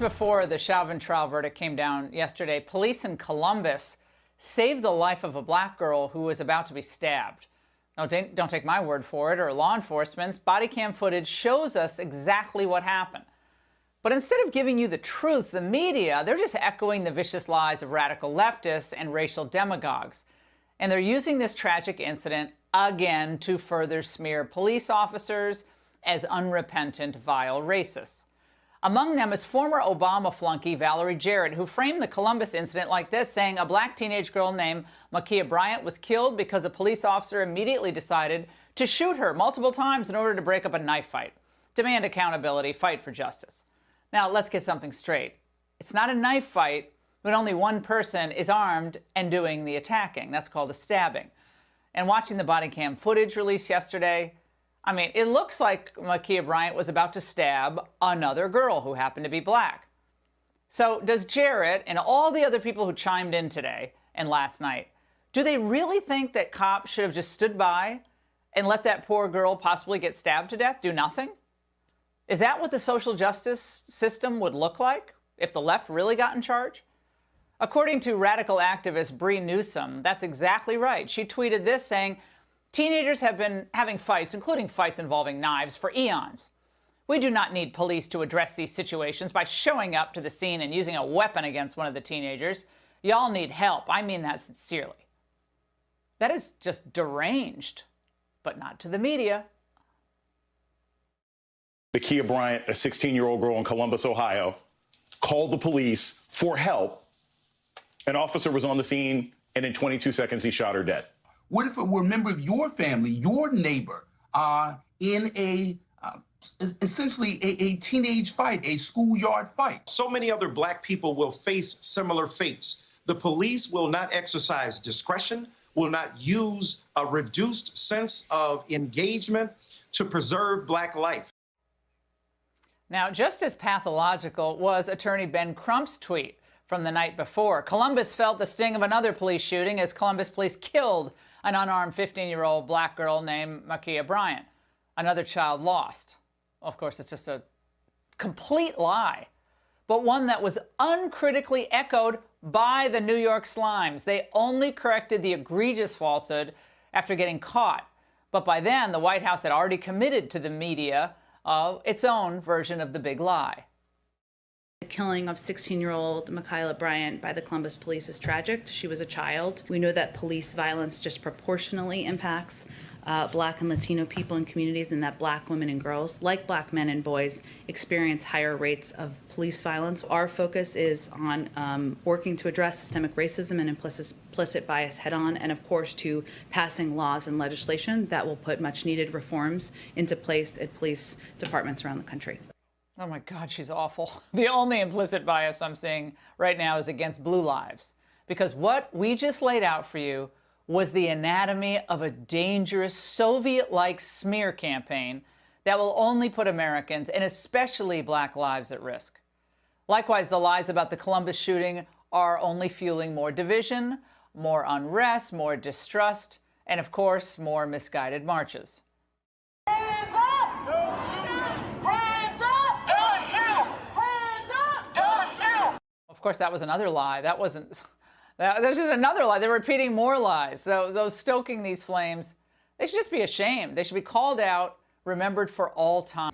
before the Chauvin trial verdict came down yesterday, police in Columbus saved the life of a black girl who was about to be stabbed. Now, don't take my word for it or law enforcement's. Body cam footage shows us exactly what happened. But instead of giving you the truth, the media, they're just echoing the vicious lies of radical leftists and racial demagogues. And they're using this tragic incident again to further smear police officers as unrepentant, vile racists. Among them is former Obama flunky Valerie Jarrett, who framed the Columbus incident like this, saying a black teenage girl named Ma'Khia Bryant was killed because a police officer immediately decided to shoot her multiple times in order to break up a knife fight. Demand accountability, fight for justice. Now, let's get something straight. It's not a knife fight when only one person is armed and doing the attacking. That's called a stabbing. And watching the body cam footage released yesterday, I mean, it looks like Ma'Khia Bryant was about to stab another girl who happened to be black. So does Jarrett and all the other people who chimed in today and last night, do they really think that cops should have just stood by and let that poor girl possibly get stabbed to death, do nothing? Is that what the social justice system would look like if the left really got in charge? According to radical activist Bree Newsom, that's exactly right. She tweeted this saying, teenagers have been having fights, including fights involving knives, for eons. We do not need police to address these situations by showing up to the scene and using a weapon against one of the teenagers. Y'all need help. I mean that sincerely. That is just deranged, but not to the media. Ma'Khia Bryant, a 16-year-old girl in Columbus, Ohio, called the police for help. An officer was on the scene, and in 22 seconds, he shot her dead. What if it were a member of your family, your neighbor, in essentially a teenage fight, a schoolyard fight? So many other black people will face similar fates. The police will not exercise discretion, will not use a reduced sense of engagement to preserve black life. Now, just as pathological was attorney Ben Crump's tweet from the night before. Columbus felt the sting of another police shooting as Columbus police killed an unarmed 15-year-old black girl named Ma'Khia Bryant. Another child lost. Of course, it's just a complete lie, but one that was uncritically echoed by the New York Slimes. They only corrected the egregious falsehood after getting caught. But by then, the White House had already committed to the media its own version of the big lie. The killing of 16-year-old Ma'Khia Bryant by the Columbus police is tragic. She was a child. We know that police violence disproportionately impacts Black and Latino people in communities, and that Black women and girls, like Black men and boys, experience higher rates of police violence. Our focus is on working to address systemic racism and implicit bias head-on, and of course to passing laws and legislation that will put much-needed reforms into place at police departments around the country. Oh my God, she's awful. The only implicit bias I'm seeing right now is against blue lives, because what we just laid out for you was the anatomy of a dangerous Soviet-like smear campaign that will only put Americans, and especially Black lives, at risk. Likewise, the lies about the Columbus shooting are only fueling more division, more unrest, more distrust, and of course, more misguided marches. Hands up! Don't shoot! Hands up! Don't shoot! Hands up! Don't shoot! Of course, that was another lie. That wasn't... There's just another lie. They're repeating more lies. So those stoking these flames, they should just be ashamed. They should be called out, remembered for all time.